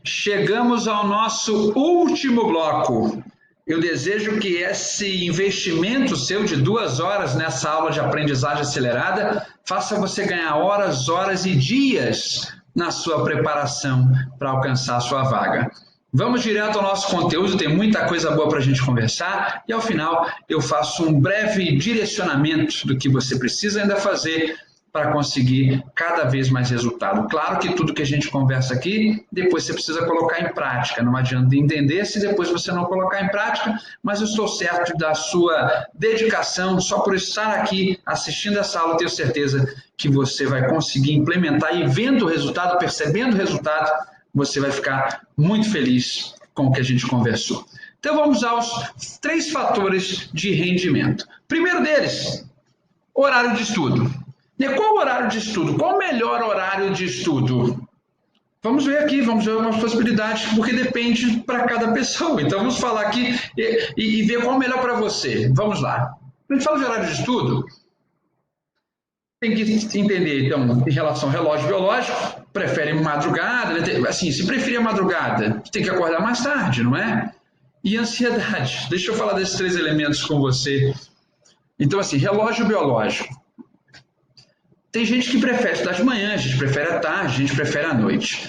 Chegamos ao nosso último bloco. Eu desejo que esse investimento seu de 2 horas nessa aula de aprendizagem acelerada faça você ganhar horas, horas e dias na sua preparação para alcançar a sua vaga. Vamos direto ao nosso conteúdo, tem muita coisa boa para a gente conversar e ao final eu faço um breve direcionamento do que você precisa ainda fazer para conseguir cada vez mais resultado. Claro que tudo que a gente conversa aqui, depois você precisa colocar em prática. Não adianta entender se depois você não colocar em prática, mas eu estou certo da sua dedicação. Só por estar aqui assistindo essa aula, eu tenho certeza que você vai conseguir implementar e vendo o resultado, percebendo o resultado, você vai ficar muito feliz com o que a gente conversou. Então vamos aos 3 fatores de rendimento. Primeiro deles, horário de estudo. Qual o horário de estudo? Qual o melhor horário de estudo? Vamos ver aqui, vamos ver algumas possibilidades, porque depende para cada pessoa. Então vamos falar aqui e ver qual é o melhor para você. Vamos lá. Quando a gente fala de horário de estudo, tem que entender, então, em relação ao relógio biológico, prefere madrugada, né? Assim, se preferir a madrugada, tem que acordar mais tarde, não é? E ansiedade. Deixa eu falar desses 3 elementos com você. Então, assim, relógio biológico. Tem gente que prefere estudar de manhã, a gente prefere à tarde, a gente prefere à noite.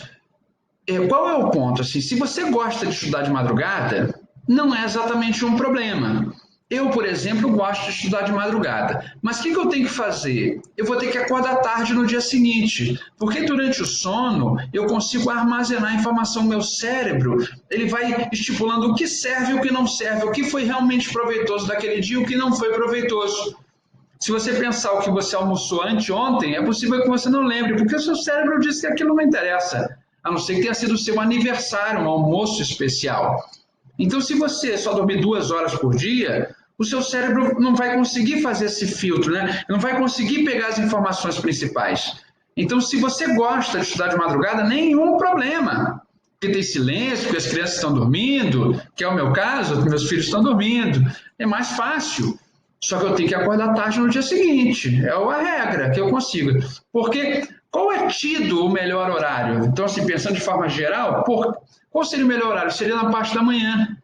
Qual é o ponto? Assim, se você gosta de estudar de madrugada, não é exatamente um problema. Eu, por exemplo, gosto de estudar de madrugada. Mas o que eu tenho que fazer? Eu vou ter que acordar tarde no dia seguinte, porque durante o sono eu consigo armazenar informação no meu cérebro, ele vai estipulando o que serve e o que não serve, o que foi realmente proveitoso daquele dia e o que não foi proveitoso. Se você pensar o que você almoçou anteontem, é possível que você não lembre, porque o seu cérebro disse que aquilo não interessa, a não ser que tenha sido o seu aniversário, um almoço especial. Então, se você só dormir 2 horas por dia, o seu cérebro não vai conseguir fazer esse filtro, né? Não vai conseguir pegar as informações principais. Então, se você gosta de estudar de madrugada, nenhum problema. Porque tem silêncio, porque as crianças estão dormindo, que é o meu caso, meus filhos estão dormindo. É mais fácil. Só que eu tenho que acordar tarde no dia seguinte. É a regra que eu consigo. Porque qual é tido o melhor horário? Então, assim, pensando de forma geral, qual seria o melhor horário? Seria na parte da manhã.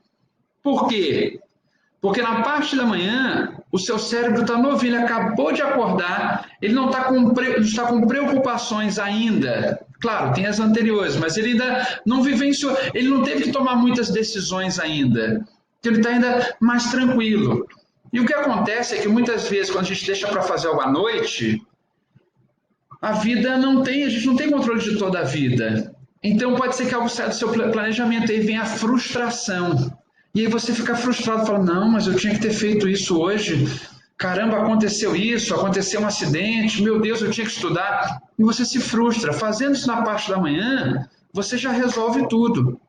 Por quê? Porque na parte da manhã, o seu cérebro está novinho, ele acabou de acordar, ele não está com preocupações ainda. Claro, tem as anteriores, mas ele ainda não vivenciou, ele não teve que tomar muitas decisões ainda. Então, ele está ainda mais tranquilo. E o que acontece é que muitas vezes, quando a gente deixa para fazer algo à noite, a vida a gente não tem controle de toda a vida. Então pode ser que algo saia do seu planejamento, aí vem a frustração. E aí você fica frustrado, fala, não, mas eu tinha que ter feito isso hoje. Caramba, aconteceu isso, aconteceu um acidente, meu Deus, eu tinha que estudar. E você se frustra. Fazendo isso na parte da manhã, você já resolve tudo.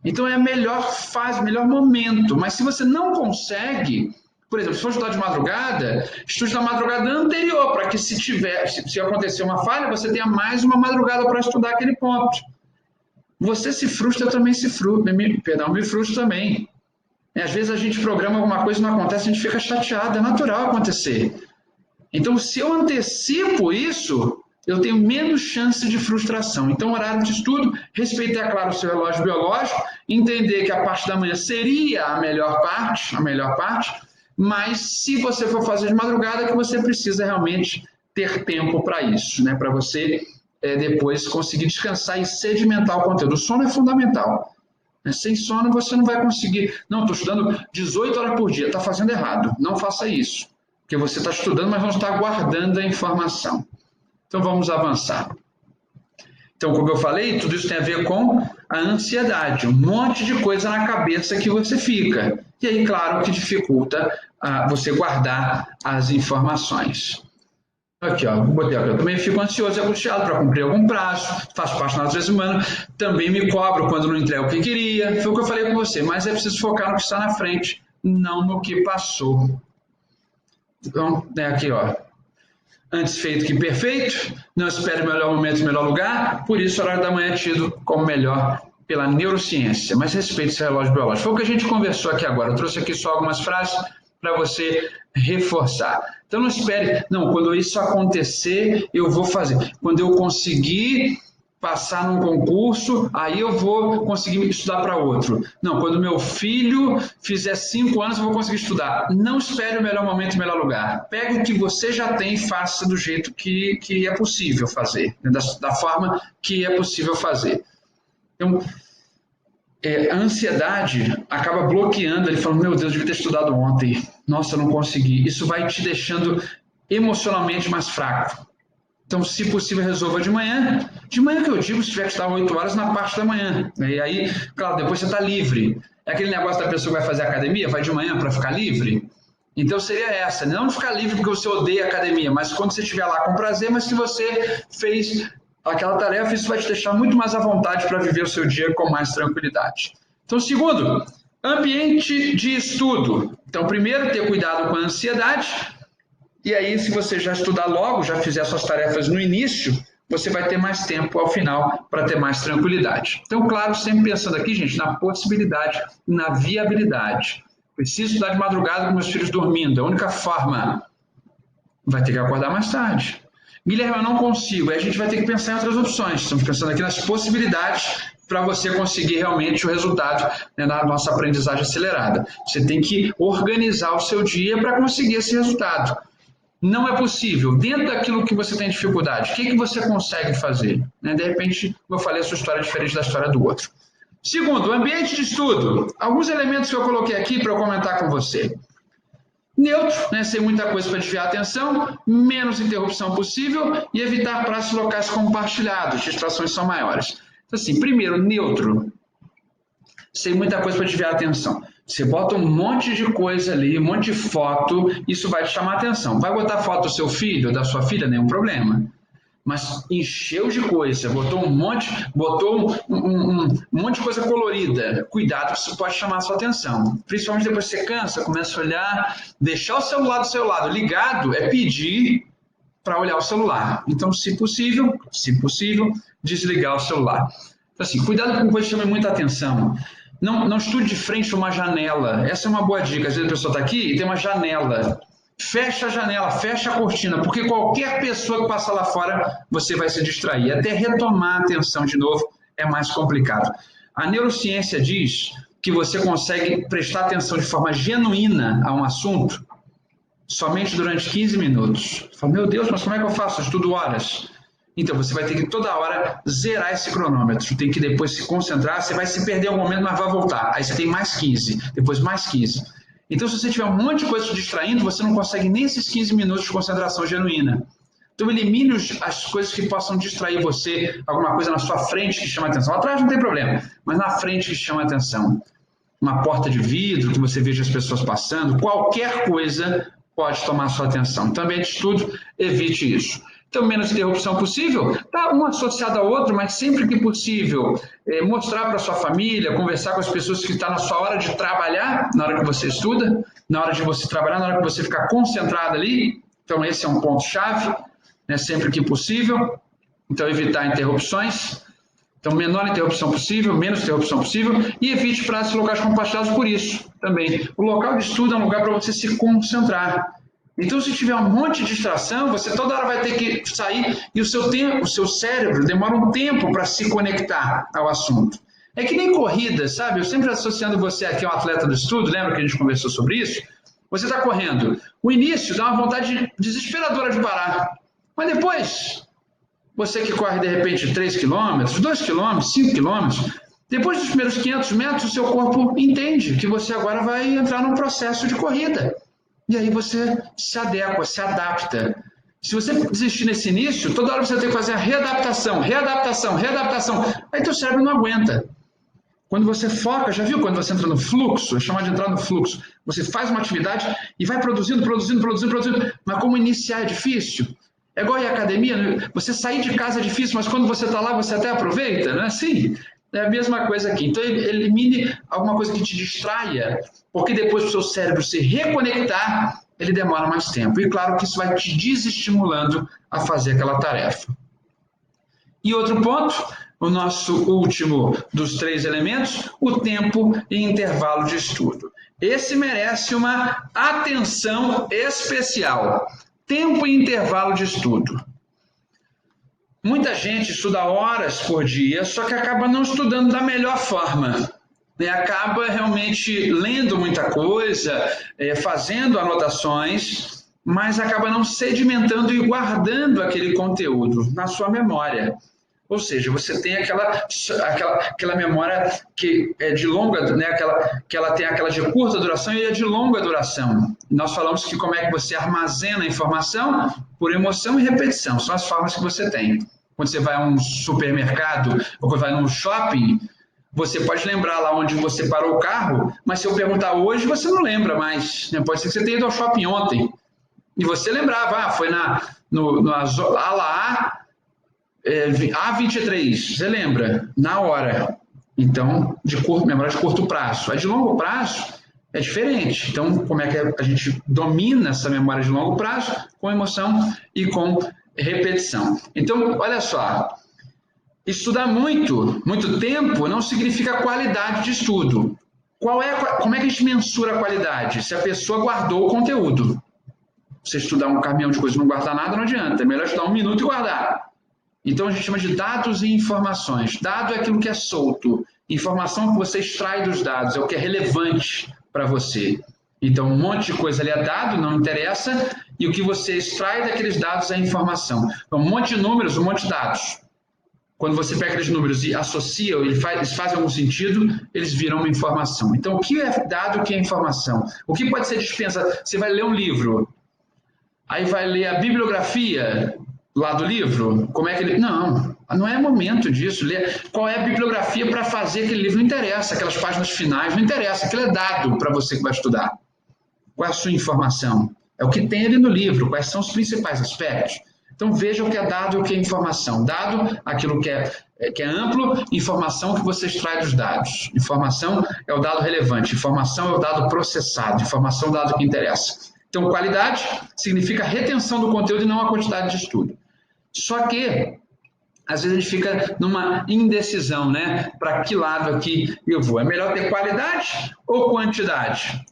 Então é a melhor fase, melhor momento. Mas se você não consegue... Por exemplo, se for estudar de madrugada, estude na madrugada anterior, para que se acontecer uma falha, você tenha mais uma madrugada para estudar aquele ponto. Você se frustra, eu também me frustro também. Às vezes a gente programa alguma coisa e não acontece, a gente fica chateado, é natural acontecer. Então, se eu antecipo isso, eu tenho menos chance de frustração. Então, horário de estudo, respeitar, claro, o seu relógio biológico, entender que a parte da manhã seria a melhor parte, mas se você for fazer de madrugada, que você precisa realmente ter tempo para isso, né? Para você depois conseguir descansar e sedimentar o conteúdo. O sono é fundamental. Sem sono você não vai conseguir. Não, estou estudando 18 horas por dia, está fazendo errado. Não faça isso, porque você está estudando, mas não está guardando a informação. Então vamos avançar. Então, como eu falei, tudo isso tem a ver com a ansiedade, um monte de coisa na cabeça que você fica. E aí, claro, que dificulta você guardar as informações. Aqui, ó, botei aqui. Eu também fico ansioso e angustiado para cumprir algum prazo, faço parte da natureza humana, também me cobro quando não entrego o que queria. Foi o que eu falei com você, mas é preciso focar no que está na frente, não no que passou. Então, aqui, ó. Antes feito que perfeito, não espere o melhor momento e o melhor lugar, por isso o horário da manhã é tido como melhor pela neurociência, mas respeite seu relógio biológico. Foi o que a gente conversou aqui agora, eu trouxe aqui só algumas frases para você reforçar. Então não espere, não, quando isso acontecer, eu vou fazer. Quando eu conseguir passar num concurso, aí eu vou conseguir estudar para outro. Não, quando meu filho fizer 5 anos, eu vou conseguir estudar. Não espere o melhor momento e o melhor lugar. Pegue o que você já tem e faça do jeito que é possível fazer, da forma que é possível fazer. Então, a ansiedade acaba bloqueando, ele falando, meu Deus, eu devia ter estudado ontem. Nossa, eu não consegui. Isso vai te deixando emocionalmente mais fraco. Então, se possível, resolva de manhã. De manhã que eu digo, se tiver que estar 8 horas na parte da manhã. E aí, claro, depois você está livre. É aquele negócio da pessoa que vai fazer academia, vai de manhã para ficar livre? Então, seria essa. Não ficar livre porque você odeia a academia, mas quando você estiver lá com prazer, mas que você fez aquela tarefa, isso vai te deixar muito mais à vontade para viver o seu dia com mais tranquilidade. Então, segundo, ambiente de estudo. Então, primeiro, ter cuidado com a ansiedade. E aí, se você já estudar logo, já fizer suas tarefas no início, você vai ter mais tempo ao final para ter mais tranquilidade. Então, claro, sempre pensando aqui, gente, na possibilidade e na viabilidade. Preciso estudar de madrugada com meus filhos dormindo. A única forma vai ter que acordar mais tarde. Guilherme, eu não consigo. Aí a gente vai ter que pensar em outras opções. Estamos pensando aqui nas possibilidades para você conseguir realmente o resultado, né, na nossa aprendizagem acelerada. Você tem que organizar o seu dia para conseguir esse resultado. Não é possível. Dentro daquilo que você tem dificuldade, o que você consegue fazer? De repente, como eu falei, a sua história é diferente da história do outro. Segundo, ambiente de estudo. Alguns elementos que eu coloquei aqui para eu comentar com você. Neutro, sem muita coisa para desviar a atenção, menos interrupção possível e evitar praças locais compartilhados, distrações são maiores. Então, assim, primeiro, neutro, sem muita coisa para desviar a atenção. Você bota um monte de coisa ali, um monte de foto, isso vai te chamar a atenção. Vai botar foto do seu filho ou da sua filha? Nenhum problema. Mas encheu de coisa, botou um monte de coisa colorida. Cuidado que isso pode chamar a sua atenção. Principalmente depois que você cansa, começa a olhar, deixar o celular do seu lado ligado é pedir para olhar o celular. Então, se possível, desligar o celular. Então, assim, cuidado com coisas que chamem muita atenção. Não estude de frente a uma janela. Essa é uma boa dica. Às vezes a pessoa está aqui e tem uma janela. Fecha a janela, fecha a cortina, porque qualquer pessoa que passa lá fora, você vai se distrair. Até retomar a atenção de novo é mais complicado. A neurociência diz que você consegue prestar atenção de forma genuína a um assunto somente durante 15 minutos. Você fala, meu Deus, mas como é que eu faço? Eu estudo horas. Então, você vai ter que toda hora zerar esse cronômetro. Tem que depois se concentrar, você vai se perder um momento, mas vai voltar. Aí você tem mais 15, depois mais 15. Então, se você tiver um monte de coisa te distraindo, você não consegue nem esses 15 minutos de concentração genuína. Então, elimine as coisas que possam distrair você, alguma coisa na sua frente que chama a atenção. Lá atrás não tem problema, mas na frente que chama a atenção. Uma porta de vidro, que você veja as pessoas passando, qualquer coisa pode tomar a sua atenção. Então, ambiente de estudo, evite isso. Então, menos interrupção possível, tá um associado ao outro, mas sempre que possível, mostrar para a sua família, conversar com as pessoas que estão na sua hora de trabalhar, na hora que você estuda, na hora de você trabalhar, na hora que você ficar concentrado ali. Então, esse é um ponto-chave, sempre que possível. Então, evitar interrupções. Então, menor interrupção possível, menos interrupção possível, e evite praças locais compartilhados por isso também. O local de estudo é um lugar para você se concentrar. Então, se tiver um monte de distração, você toda hora vai ter que sair e o seu cérebro demora um tempo para se conectar ao assunto. É que nem corrida, sabe? Eu sempre associando você aqui a um atleta do estudo, lembra que a gente conversou sobre isso? Você está correndo. O início dá uma vontade desesperadora de parar. Mas depois, você que corre de repente 3 km, 2 km, 5 km, depois dos primeiros 500 metros, o seu corpo entende que você agora vai entrar num processo de corrida. E aí você se adequa, se adapta. Se você desistir nesse início, toda hora você vai ter que fazer a readaptação. Aí teu cérebro não aguenta. Quando você foca, já viu quando você entra no fluxo? É chamado de entrar no fluxo. Você faz uma atividade e vai produzindo. Mas como iniciar é difícil? É igual em academia, você sair de casa é difícil, mas quando você está lá, você até aproveita, não é assim? É a mesma coisa aqui. Então, elimine alguma coisa que te distraia, porque depois o seu cérebro se reconectar, ele demora mais tempo. E claro que isso vai te desestimulando a fazer aquela tarefa. E outro ponto, o nosso último dos 3 elementos, o tempo e intervalo de estudo. Esse merece uma atenção especial. Tempo e intervalo de estudo. Muita gente estuda horas por dia, só que acaba não estudando da melhor forma. Acaba realmente lendo muita coisa, fazendo anotações, mas acaba não sedimentando e guardando aquele conteúdo na sua memória. Ou seja, você tem aquela memória que é de longa, né, que ela tem aquela de curta duração e a de longa duração. Nós falamos que como é que você armazena a informação por emoção e repetição, são as formas que você tem. Quando você vai a um supermercado ou quando vai num shopping, você pode lembrar lá onde você parou o carro, mas se eu perguntar hoje, você não lembra mais. Né? Pode ser que você tenha ido ao shopping ontem e você lembrava, foi na ala A, A23, você lembra, na hora. Então, memória de curto prazo. A de longo prazo é diferente. Então, como é que a gente domina essa memória de longo prazo? Com emoção e com repetição. Então, olha só, estudar muito tempo não significa qualidade de estudo. Como é que a gente mensura a qualidade? Se a pessoa guardou o conteúdo. Você estudar um caminhão de coisas e não guardar nada, não adianta. É melhor estudar 1 minuto e guardar. Então, a gente chama de dados e informações. Dado é aquilo que é solto. Informação que você extrai dos dados, é o que é relevante para você. Então, um monte de coisa ali é dado, não interessa, e o que você extrai daqueles dados é informação. Então, um monte de números, um monte de dados. Quando você pega aqueles números e associa, eles fazem algum sentido, eles viram uma informação. Então, o que é dado, o que é informação? O que pode ser dispensa? Você vai ler um livro, aí vai ler a bibliografia lá do livro, como é que ele... Não é momento disso. Ler qual é a bibliografia para fazer aquele livro, não interessa. Aquelas páginas finais, não interessa. Aquilo é dado para você que vai estudar. Qual é a sua informação? É o que tem ali no livro, quais são os principais aspectos. Então, veja o que é dado e o que é informação. Dado, aquilo que é amplo, informação que você extrai dos dados. Informação é o dado relevante, informação é o dado processado, informação é o dado que interessa. Então, qualidade significa retenção do conteúdo e não a quantidade de estudo. Só que, às vezes, a gente fica numa indecisão, né? Para que lado aqui eu vou? É melhor ter qualidade ou quantidade?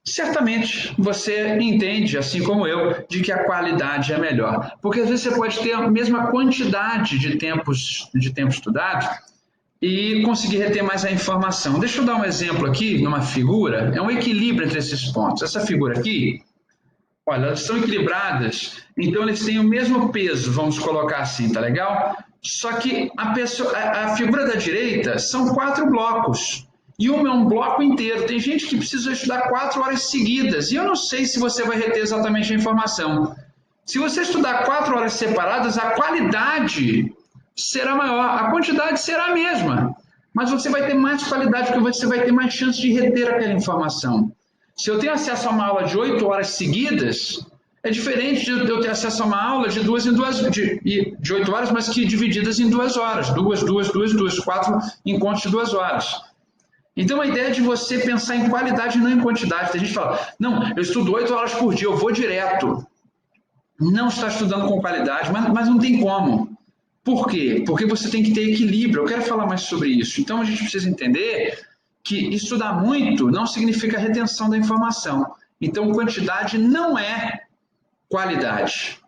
Certamente você entende, assim como eu, de que a qualidade é melhor. Porque às vezes você pode ter a mesma quantidade de tempo estudado e conseguir reter mais a informação. Deixa eu dar um exemplo aqui, numa figura, é um equilíbrio entre esses pontos. Essa figura aqui, olha, elas são equilibradas, então eles têm o mesmo peso, vamos colocar assim, tá legal? Só que a figura da direita são 4 blocos. E é um bloco inteiro. Tem gente que precisa estudar 4 horas seguidas. E eu não sei se você vai reter exatamente a informação. Se você estudar 4 horas separadas, a qualidade será maior. A quantidade será a mesma. Mas você vai ter mais qualidade, porque você vai ter mais chance de reter aquela informação. Se eu tenho acesso a uma aula de 8 horas seguidas, é diferente de eu ter acesso a uma aula de 8 horas, mas que divididas em 2 horas. 4 encontros de 2 horas. Então, a ideia é de você pensar em qualidade e não em quantidade. Tem gente que fala, não, eu estudo 8 horas por dia, eu vou direto. Não está estudando com qualidade, mas não tem como. Por quê? Porque você tem que ter equilíbrio. Eu quero falar mais sobre isso. Então, a gente precisa entender que estudar muito não significa retenção da informação. Então, quantidade não é qualidade.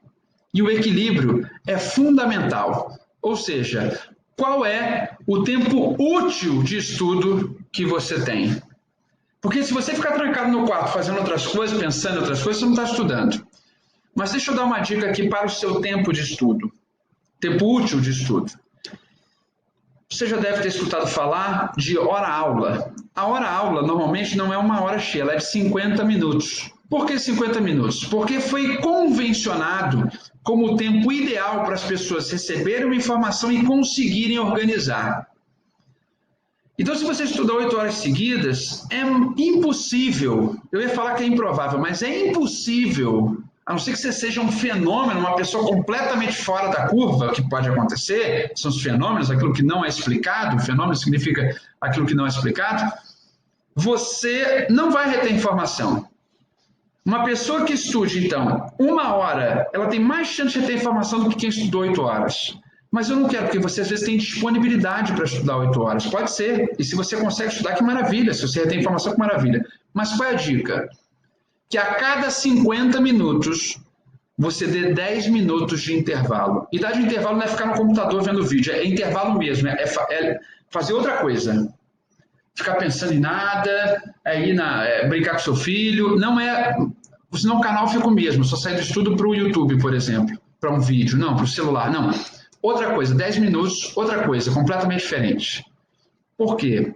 E o equilíbrio é fundamental. Ou seja, qual é o tempo útil de estudo que você tem? Porque se você ficar trancado no quarto fazendo outras coisas, pensando em outras coisas, você não está estudando. Mas deixa eu dar uma dica aqui para o seu tempo de estudo. Tempo útil de estudo. Você já deve ter escutado falar de hora-aula. A hora-aula normalmente não é uma hora cheia, ela é de 50 minutos. Por que 50 minutos? Porque foi convencionado como o tempo ideal para as pessoas receberem uma informação e conseguirem organizar. Então, se você estuda 8 horas seguidas, é impossível, eu ia falar que é improvável, mas é impossível, a não ser que você seja um fenômeno, uma pessoa completamente fora da curva, o que pode acontecer, são os fenômenos, aquilo que não é explicado, fenômeno significa aquilo que não é explicado, você não vai reter informação. Uma pessoa que estude, então, 1 hora, ela tem mais chance de reter informação do que quem estudou 8 horas. Mas eu não quero, porque você às vezes tem disponibilidade para estudar 8 horas. Pode ser. E se você consegue estudar, que maravilha. Se você retém informação, que maravilha. Mas qual é a dica? Que a cada 50 minutos, você dê 10 minutos de intervalo. E dar de intervalo não é ficar no computador vendo vídeo, é intervalo mesmo, é fazer outra coisa. Ficar pensando em nada, brincar com seu filho, não é... Senão o canal fica o mesmo, só sai do estudo para o YouTube, por exemplo, para um vídeo, não, para o celular, não. Outra coisa, 10 minutos, outra coisa, completamente diferente. Por quê?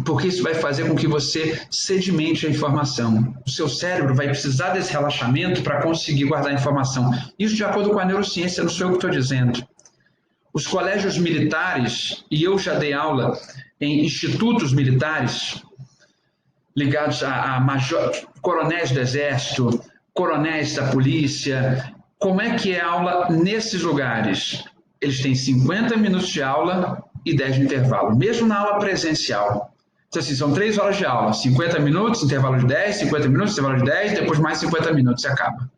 Porque isso vai fazer com que você sedimente a informação. O seu cérebro vai precisar desse relaxamento para conseguir guardar a informação. Isso de acordo com a neurociência, não sou eu que estou dizendo. Os colégios militares, e eu já dei aula em institutos militares, ligados a coronéis do exército, coronéis da polícia. Como é que é a aula nesses lugares? Eles têm 50 minutos de aula e 10 de intervalo, mesmo na aula presencial. Então, assim, são 3 horas de aula, 50 minutos, intervalo de 10, 50 minutos, intervalo de 10, depois mais 50 minutos e acaba.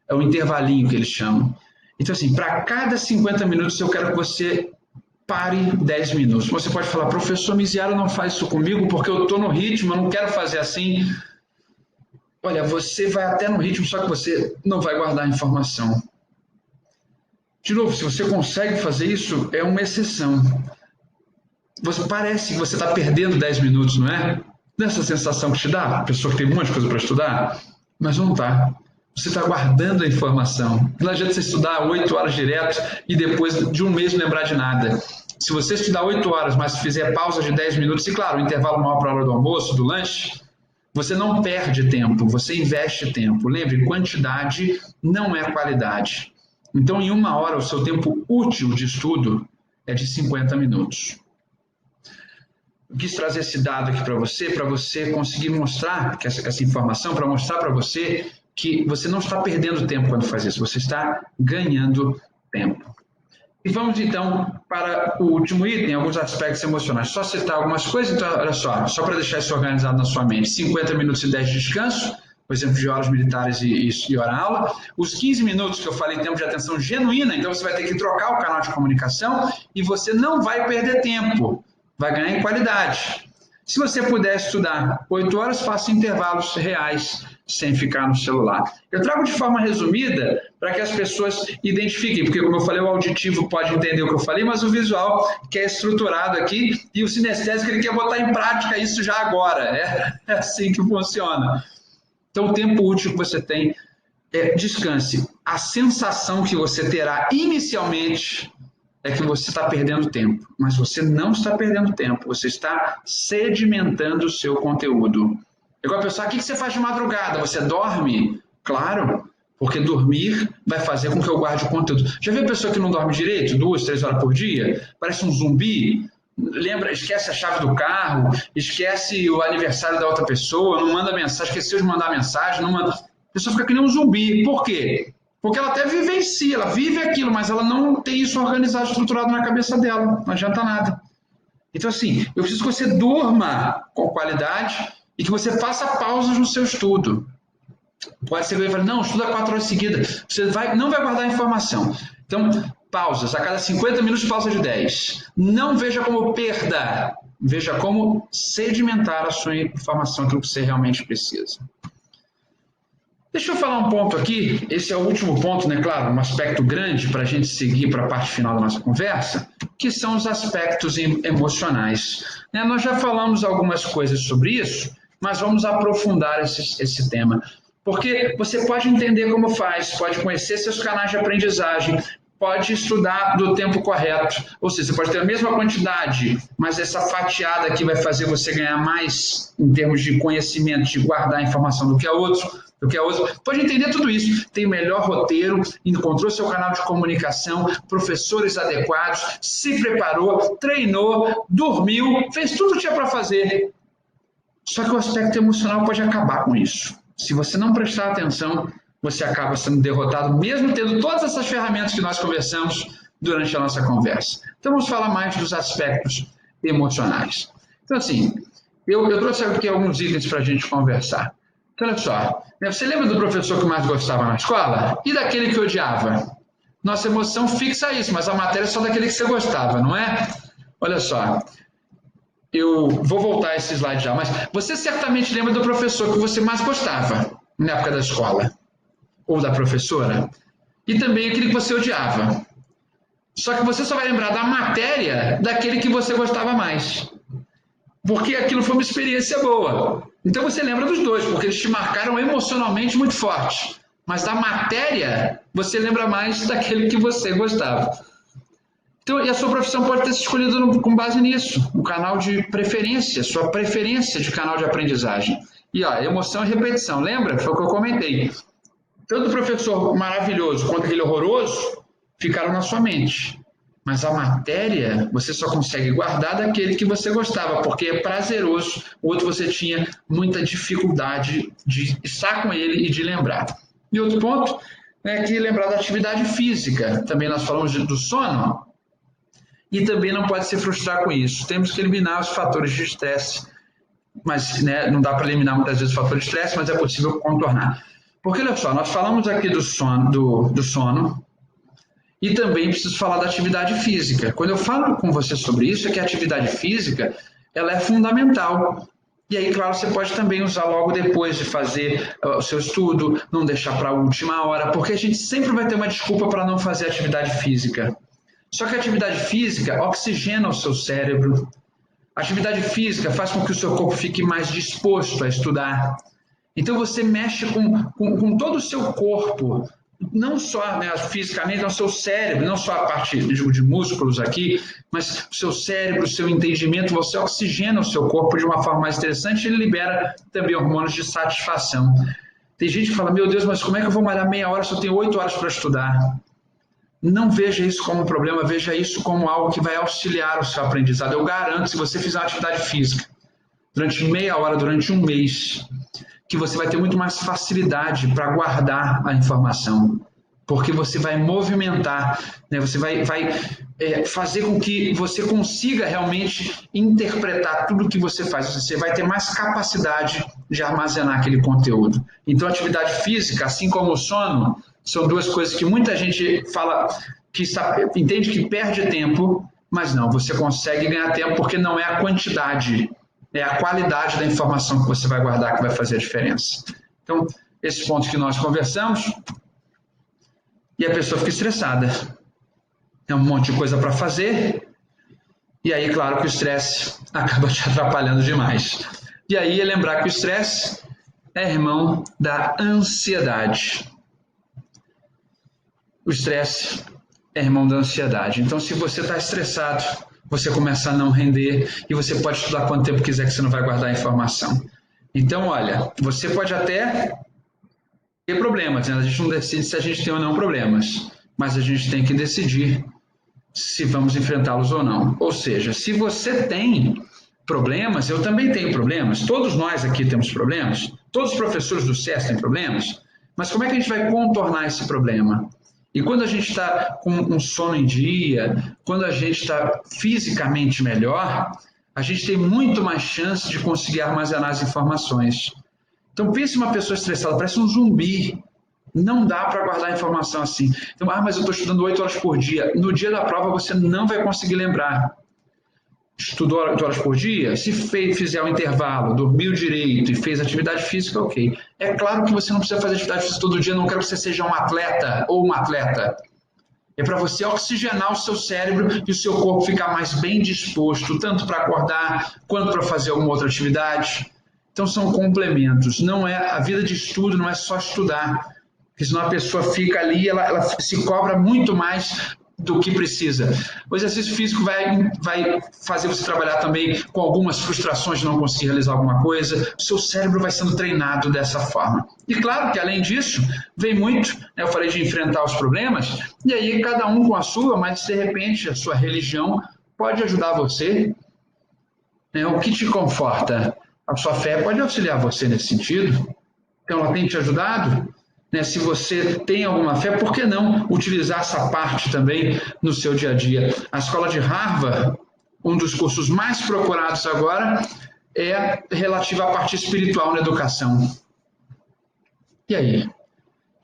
É o intervalinho que eles chamam. Então, assim, para cada 50 minutos eu quero que você pare 10 minutos. Você pode falar, professor Miziara não faz isso comigo porque eu estou no ritmo, eu não quero fazer assim. Olha, você vai até no ritmo, só que você não vai guardar a informação. De novo, se você consegue fazer isso, é uma exceção. Parece que você está perdendo 10 minutos, não é? Nessa sensação que te dá, a pessoa que tem um monte de coisa para estudar, mas não está. Você está guardando a informação. Não adianta você estudar 8 horas direto e depois de um mês não lembrar de nada. Se você estudar 8 horas, mas fizer pausa de 10 minutos, e claro, intervalo maior para a hora do almoço, do lanche, você não perde tempo, você investe tempo. Lembre, quantidade não é qualidade. Então, em 1 hora, o seu tempo útil de estudo é de 50 minutos. Eu quis trazer esse dado aqui para você conseguir mostrar que essa informação, para mostrar para você que você não está perdendo tempo quando faz isso, você está ganhando tempo. E vamos então para o último item, alguns aspectos emocionais. Só citar algumas coisas, então olha só para deixar isso organizado na sua mente. 50 minutos e 10 de descanso, por exemplo, de horas militares e hora-aula. Os 15 minutos que eu falei, tempo de atenção genuína, então você vai ter que trocar o canal de comunicação e você não vai perder tempo, vai ganhar em qualidade. Se você puder estudar 8 horas, faça intervalos reais, sem ficar no celular. Eu trago de forma resumida para que as pessoas identifiquem, porque como eu falei, o auditivo pode entender o que eu falei, mas o visual que é estruturado aqui e o sinestésico ele quer botar em prática isso já agora. É assim que funciona. Então o tempo útil que você tem descanse. A sensação que você terá inicialmente é que você está perdendo tempo, mas você não está perdendo tempo, você está sedimentando o seu conteúdo. Igual a pessoa, o que você faz de madrugada? Você dorme? Claro, porque dormir vai fazer com que eu guarde o conteúdo. Já viu a pessoa que não dorme direito, 2, 3 horas por dia? Parece um zumbi. Lembra, esquece a chave do carro, esquece o aniversário da outra pessoa, não manda mensagem, esqueceu de mandar mensagem, não manda... A pessoa fica que nem um zumbi. Por quê? Porque ela até vivencia, ela vive aquilo, mas ela não tem isso organizado, estruturado na cabeça dela. Não adianta nada. Então, assim, eu preciso que você durma com qualidade e que você faça pausas no seu estudo. Pode ser que ele fale, não, estuda 4 horas seguidas. Você não vai guardar a informação. Então, pausas. A cada 50 minutos, pausa de 10. Não veja como perda. Veja como sedimentar a sua informação, aquilo que você realmente precisa. Deixa eu falar um ponto aqui, esse é o último ponto, né? Claro, um aspecto grande para a gente seguir para a parte final da nossa conversa, que são os aspectos emocionais. Nós já falamos algumas coisas sobre isso, mas vamos aprofundar esse tema. Porque você pode entender como faz, pode conhecer seus canais de aprendizagem, pode estudar do tempo correto, ou seja, você pode ter a mesma quantidade, mas essa fatiada aqui vai fazer você ganhar mais em termos de conhecimento, de guardar a informação do que a outro. Pode entender tudo isso, tem o melhor roteiro, encontrou seu canal de comunicação, professores adequados, se preparou, treinou, dormiu, fez tudo o que tinha para fazer. Só que o aspecto emocional pode acabar com isso. Se você não prestar atenção, você acaba sendo derrotado, mesmo tendo todas essas ferramentas que nós conversamos durante a nossa conversa. Então vamos falar mais dos aspectos emocionais. Então assim, eu trouxe aqui alguns itens para a gente conversar. Então, olha só, você lembra do professor que mais gostava na escola? E daquele que odiava? Nossa emoção fixa isso, mas a matéria é só daquele que você gostava, não é? Olha só, eu vou voltar a esse slide já, mas você certamente lembra do professor que você mais gostava na época da escola. ou da professora, e também aquele que você odiava. Só que você só vai lembrar da matéria daquele que você gostava mais, porque aquilo foi uma experiência boa. Então você lembra dos dois, porque eles te marcaram emocionalmente muito forte. Mas da matéria, você lembra mais daquele que você gostava. Então, e a sua profissão pode ter se escolhido com base nisso, o canal de preferência, sua preferência de canal de aprendizagem. E ó, emoção e repetição, lembra? Foi o que eu comentei. Tanto o professor maravilhoso quanto aquele horroroso ficaram na sua mente. Mas a matéria você só consegue guardar daquele que você gostava, porque é prazeroso. O outro você tinha muita dificuldade de estar com ele e de lembrar. E outro ponto é que lembrar da atividade física. Também nós falamos do sono. E também não pode se frustrar com isso. Temos que eliminar os fatores de estresse. Mas não dá para eliminar muitas vezes o fator de estresse, mas é possível contornar. Porque, olha só, nós falamos aqui do sono e também preciso falar da atividade física. Quando eu falo com você sobre isso, é que a atividade física ela é fundamental. E aí, claro, você pode também usar logo depois de fazer o seu estudo, não deixar para a última hora, porque a gente sempre vai ter uma desculpa para não fazer atividade física. Só que a atividade física oxigena o seu cérebro. A atividade física faz com que o seu corpo fique mais disposto a estudar. Então você mexe com todo o seu corpo, não só fisicamente, não o seu cérebro, não só a parte de músculos aqui, mas o seu cérebro, o seu entendimento, você oxigena o seu corpo de uma forma mais interessante e ele libera também hormônios de satisfação. Tem gente que fala, meu Deus, mas como é que eu vou malhar meia hora se eu tenho 8 horas para estudar? Não veja isso como um problema, veja isso como algo que vai auxiliar o seu aprendizado. Eu garanto, se você fizer uma atividade física durante meia hora, durante um mês, que você vai ter muito mais facilidade para guardar a informação, porque você vai movimentar, você vai fazer com que você consiga realmente interpretar tudo o que você faz, você vai ter mais capacidade de armazenar aquele conteúdo. Então, a atividade física, assim como o sono, são duas coisas que muita gente fala, que entende que perde tempo, mas não, você consegue ganhar tempo porque não é a quantidade, é a qualidade da informação que você vai guardar que vai fazer a diferença. Então, esses pontos que nós conversamos, e a pessoa fica estressada. É um monte de coisa para fazer, e aí, claro, que o estresse acaba te atrapalhando demais. E aí é lembrar que o estresse é irmão da ansiedade. O estresse é irmão da ansiedade. Então, se você está estressado, você começa a não render e você pode estudar quanto tempo quiser que você não vai guardar a informação. Então, olha, você pode até ter problemas, A gente não decide se a gente tem ou não problemas, mas a gente tem que decidir se vamos enfrentá-los ou não. Ou seja, se você tem problemas, eu também tenho problemas, todos nós aqui temos problemas, todos os professores do SES têm problemas, mas como é que a gente vai contornar esse problema? E quando a gente está com um sono em dia, quando a gente está fisicamente melhor, a gente tem muito mais chance de conseguir armazenar as informações. Então, pense uma pessoa estressada, parece um zumbi. Não dá para guardar a informação assim. Então, mas eu estou estudando 8 horas por dia. No dia da prova, você não vai conseguir lembrar. Estudou 8 horas por dia? Se fizer um intervalo, dormiu direito e fez atividade física, ok. É claro que você não precisa fazer atividade física todo dia, não quero que você seja um atleta ou uma atleta. É para você oxigenar o seu cérebro e o seu corpo ficar mais bem disposto, tanto para acordar quanto para fazer alguma outra atividade. Então, são complementos. Não é, a vida de estudo não é só estudar, porque senão a pessoa fica ali, ela se cobra muito mais do que precisa. O exercício físico vai fazer você trabalhar também com algumas frustrações de não conseguir realizar alguma coisa. O seu cérebro vai sendo treinado dessa forma. E claro que, além disso, vem muito, eu falei de enfrentar os problemas, e aí cada um com a sua, mas de repente a sua religião pode ajudar você. O que te conforta? A sua fé pode auxiliar você nesse sentido. Então, ela tem te ajudado? Se você tem alguma fé, por que não utilizar essa parte também no seu dia a dia? A escola de Harvard, um dos cursos mais procurados agora, é relativo à parte espiritual na educação. E aí?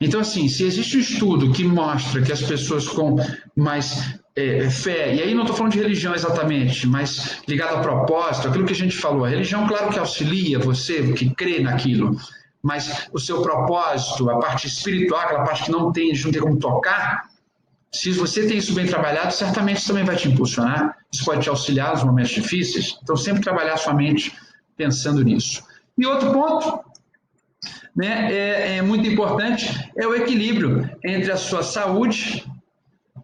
Então, assim, se existe um estudo que mostra que as pessoas com mais fé, e aí não estou falando de religião exatamente, mas ligado a propósito, aquilo que a gente falou, a religião, claro que auxilia você que crê naquilo, mas o seu propósito, a parte espiritual, aquela parte que não tem como tocar, se você tem isso bem trabalhado, certamente isso também vai te impulsionar, isso pode te auxiliar nos momentos difíceis, então sempre trabalhar a sua mente pensando nisso. E outro ponto, né, é muito importante, é o equilíbrio entre a sua saúde,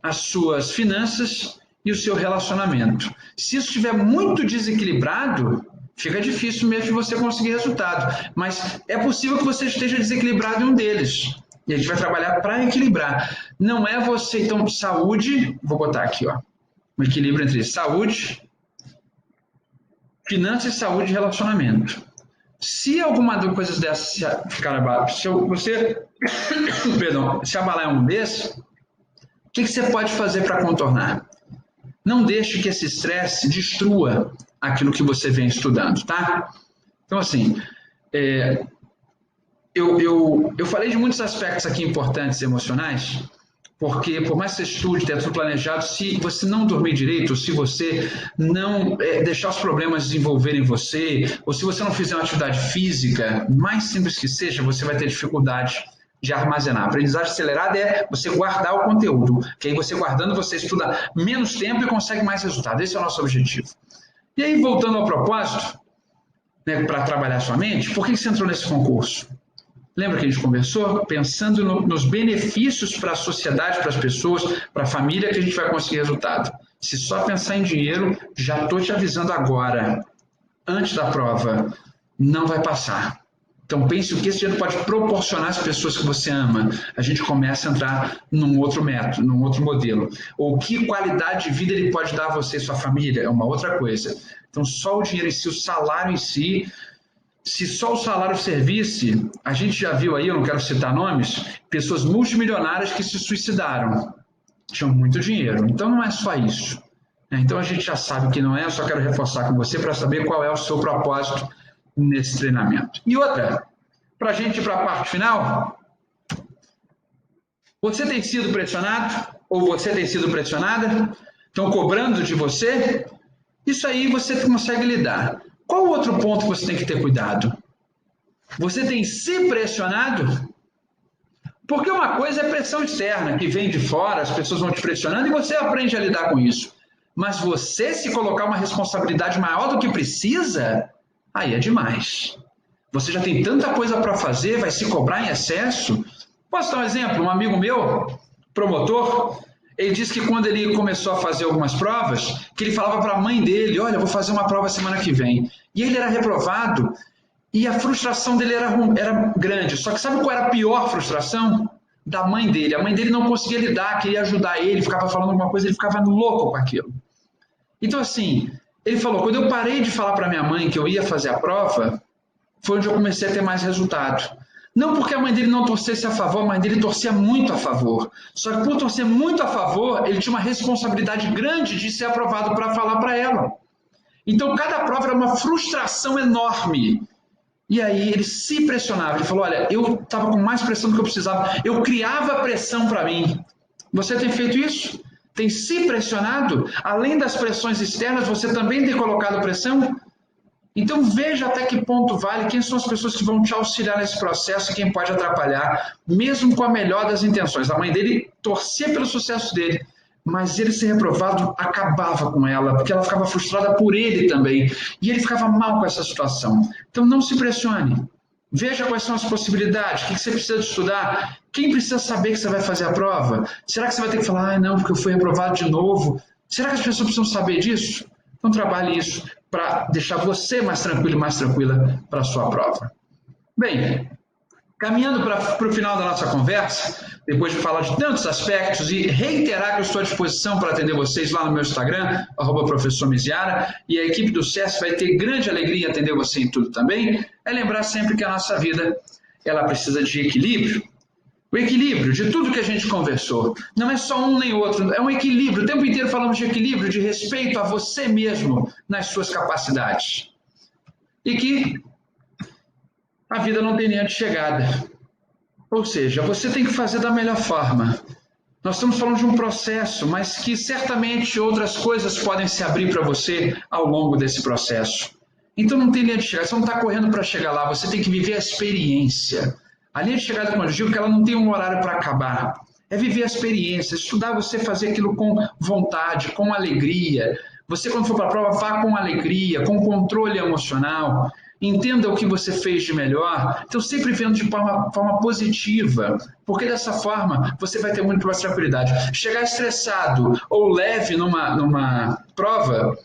as suas finanças e o seu relacionamento. Se isso estiver muito desequilibrado, fica difícil mesmo de você conseguir resultado, mas é possível que você esteja desequilibrado em um deles. E a gente vai trabalhar para equilibrar. Não é você, então, saúde, vou botar aqui, ó, um equilíbrio entre saúde, finanças, saúde e relacionamento. Se alguma coisa dessas ficar abaixo, se você perdão, se abalar em um desses, o que você pode fazer para contornar? Não deixe que esse estresse destrua aquilo que você vem estudando, tá? Então, assim, eu falei de muitos aspectos aqui importantes emocionais, porque por mais que você estude, tenha tudo planejado, se você não dormir direito, se você não deixar os problemas desenvolverem você, ou se você não fizer uma atividade física, mais simples que seja, você vai ter dificuldade de armazenar. A aprendizagem acelerada é você guardar o conteúdo, que aí você guardando, você estuda menos tempo e consegue mais resultado. Esse é o nosso objetivo. E aí, voltando ao propósito, né, para trabalhar sua mente, por que você entrou nesse concurso? Lembra que a gente conversou? Pensando nos benefícios para a sociedade, para as pessoas, para a família, que a gente vai conseguir resultado. Se só pensar em dinheiro, já estou te avisando agora, antes da prova, não vai passar. Então pense o que esse dinheiro pode proporcionar às pessoas que você ama. A gente começa a entrar num outro método, num outro modelo. Ou que qualidade de vida ele pode dar a você e sua família, é uma outra coisa. Então só o dinheiro em si, o salário em si, se só o salário servisse, a gente já viu aí, eu não quero citar nomes, pessoas multimilionárias que se suicidaram. Tinham muito dinheiro. Então não é só isso. Então a gente já sabe que não é, eu só quero reforçar com você para saber qual é o seu propósito nesse treinamento. E outra, para a gente ir para a parte final, você tem sido pressionado ou você tem sido pressionada? Estão cobrando de você? Isso aí você consegue lidar. Qual outro ponto que você tem que ter cuidado? Você tem se pressionado? Porque uma coisa é pressão externa, que vem de fora, as pessoas vão te pressionando e você aprende a lidar com isso. Mas você se colocar uma responsabilidade maior do que precisa, aí é demais. Você já tem tanta coisa para fazer, vai se cobrar em excesso. Posso dar um exemplo? Um amigo meu, promotor, ele disse que quando ele começou a fazer algumas provas, que ele falava para a mãe dele, olha, eu vou fazer uma prova semana que vem. E ele era reprovado e a frustração dele era grande. Só que sabe qual era a pior frustração? Da mãe dele. A mãe dele não conseguia lidar, queria ajudar ele, ficava falando alguma coisa, ele ficava louco com aquilo. Então, assim, ele falou, quando eu parei de falar para minha mãe que eu ia fazer a prova, foi onde eu comecei a ter mais resultado. Não porque a mãe dele não torcesse a favor, a mãe dele torcia muito a favor. Só que por torcer muito a favor, ele tinha uma responsabilidade grande de ser aprovado para falar para ela. Então, cada prova era uma frustração enorme. E aí ele se pressionava. Ele falou, olha, eu estava com mais pressão do que eu precisava. Eu criava pressão para mim. Você tem feito isso? Tem se pressionado? Além das pressões externas, você também tem colocado pressão? Então veja até que ponto vale, quem são as pessoas que vão te auxiliar nesse processo e quem pode atrapalhar, mesmo com a melhor das intenções. A mãe dele torcia pelo sucesso dele, mas ele ser reprovado acabava com ela, porque ela ficava frustrada por ele também, e ele ficava mal com essa situação. Então não se pressione, veja quais são as possibilidades, o que você precisa de estudar, quem precisa saber que você vai fazer a prova? Será que você vai ter que falar, não, porque eu fui reprovado de novo? Será que as pessoas precisam saber disso? Então trabalhe isso para deixar você mais tranquilo e mais tranquila para a sua prova. Bem, caminhando para o final da nossa conversa, depois de falar de tantos aspectos e reiterar que eu estou à disposição para atender vocês lá no meu Instagram, @professormiziara, e a equipe do SESC vai ter grande alegria em atender você em tudo também, é lembrar sempre que a nossa vida ela precisa de equilíbrio. O equilíbrio de tudo que a gente conversou. Não é só um nem outro, é um equilíbrio. O tempo inteiro falamos de equilíbrio, de respeito a você mesmo nas suas capacidades. E que a vida não tem linha de chegada. Ou seja, você tem que fazer da melhor forma. Nós estamos falando de um processo, mas que certamente outras coisas podem se abrir para você ao longo desse processo. Então não tem linha de chegada, você não está correndo para chegar lá, você tem que viver a experiência. A linha de chegada, quando eu digo que ela não tem um horário para acabar, é viver a experiência, estudar você fazer aquilo com vontade, com alegria. Você, quando for para a prova, vá com alegria, com controle emocional, entenda o que você fez de melhor, então sempre vendo de forma positiva, porque dessa forma você vai ter muito mais tranquilidade. Chegar estressado ou leve numa prova,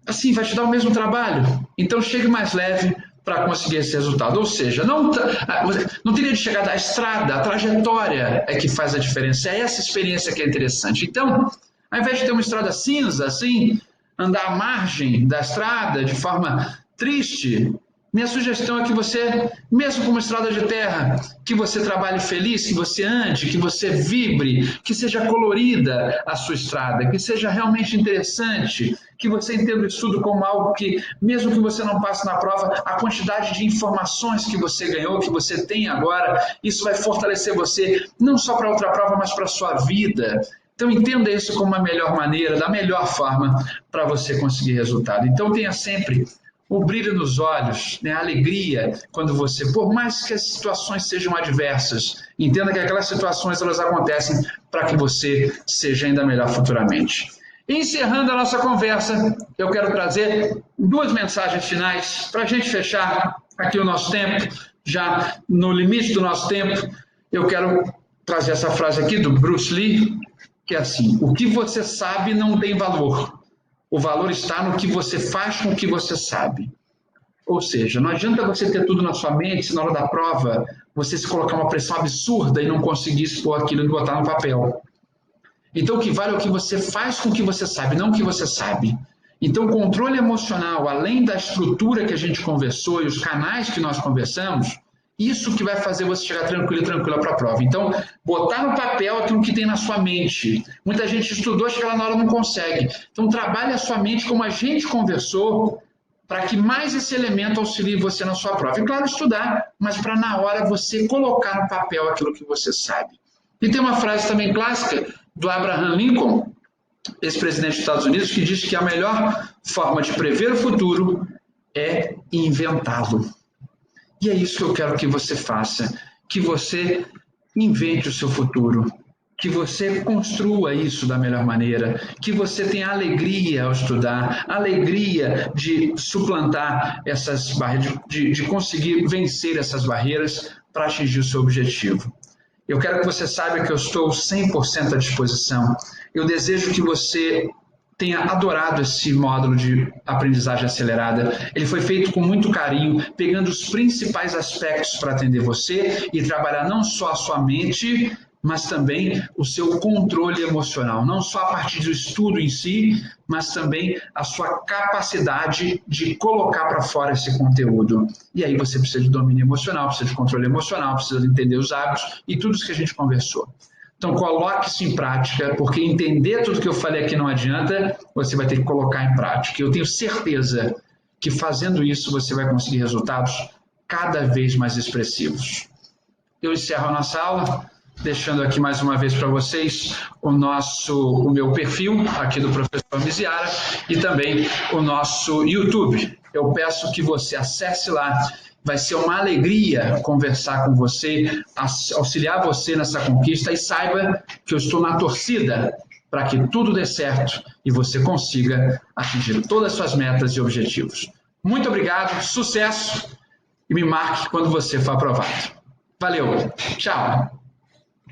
assim, vai te dar o mesmo trabalho. Então chegue mais leve para conseguir esse resultado. Ou seja, não teria de chegar da estrada, a trajetória é que faz a diferença, é essa experiência que é interessante. Então, ao invés de ter uma estrada cinza, assim, andar à margem da estrada de forma triste, minha sugestão é que você, mesmo com uma estrada de terra, que você trabalhe feliz, que você ande, que você vibre, que seja colorida a sua estrada, que seja realmente interessante, que você entenda o estudo como algo que, mesmo que você não passe na prova, a quantidade de informações que você ganhou, que você tem agora, isso vai fortalecer você, não só para outra prova, mas para a sua vida. Então, entenda isso como a melhor maneira, da melhor forma para você conseguir resultado. Então, tenha sempre o brilho nos olhos, né? A alegria quando você, por mais que as situações sejam adversas, entenda que aquelas situações elas acontecem para que você seja ainda melhor futuramente. Encerrando a nossa conversa, eu quero trazer duas mensagens finais para a gente fechar aqui o nosso tempo, já no limite do nosso tempo. Eu quero trazer essa frase aqui do Bruce Lee, que é assim: o que você sabe não tem valor. O valor está no que você faz com o que você sabe. Ou seja, não adianta você ter tudo na sua mente se na hora da prova você se colocar uma pressão absurda e não conseguir expor aquilo e botar no papel. Então o que vale é o que você faz com o que você sabe, não o que você sabe. Então o controle emocional, além da estrutura que a gente conversou e os canais que nós conversamos, isso que vai fazer você chegar tranquilo e tranquila para a prova. Então, botar no papel aquilo que tem na sua mente. Muita gente estudou, chega lá na hora não consegue. Então, trabalhe a sua mente como a gente conversou, para que mais esse elemento auxilie você na sua prova. E claro, estudar, mas para na hora você colocar no papel aquilo que você sabe. E tem uma frase também clássica do Abraham Lincoln, ex-presidente dos Estados Unidos, que diz que a melhor forma de prever o futuro é inventá-lo. E é isso que eu quero que você faça, que você invente o seu futuro, que você construa isso da melhor maneira, que você tenha alegria ao estudar, alegria de suplantar essas barreiras, de conseguir vencer essas barreiras para atingir o seu objetivo. Eu quero que você saiba que eu estou 100% à disposição. Eu desejo que você tenha adorado esse módulo de aprendizagem acelerada. Ele foi feito com muito carinho, pegando os principais aspectos para atender você e trabalhar não só a sua mente, mas também o seu controle emocional, não só a partir do estudo em si, mas também a sua capacidade de colocar para fora esse conteúdo. E aí você precisa de domínio emocional, precisa de controle emocional, precisa de entender os hábitos e tudo isso que a gente conversou. Então, coloque isso em prática, porque entender tudo que eu falei aqui não adianta, você vai ter que colocar em prática. Eu tenho certeza que fazendo isso você vai conseguir resultados cada vez mais expressivos. Eu encerro a nossa aula, deixando aqui mais uma vez para vocês o meu perfil aqui do professor Miziara e também o nosso YouTube. Eu peço que você acesse lá. Vai ser uma alegria conversar com você, auxiliar você nessa conquista e saiba que eu estou na torcida para que tudo dê certo e você consiga atingir todas as suas metas e objetivos. Muito obrigado, sucesso e me marque quando você for aprovado. Valeu, tchau!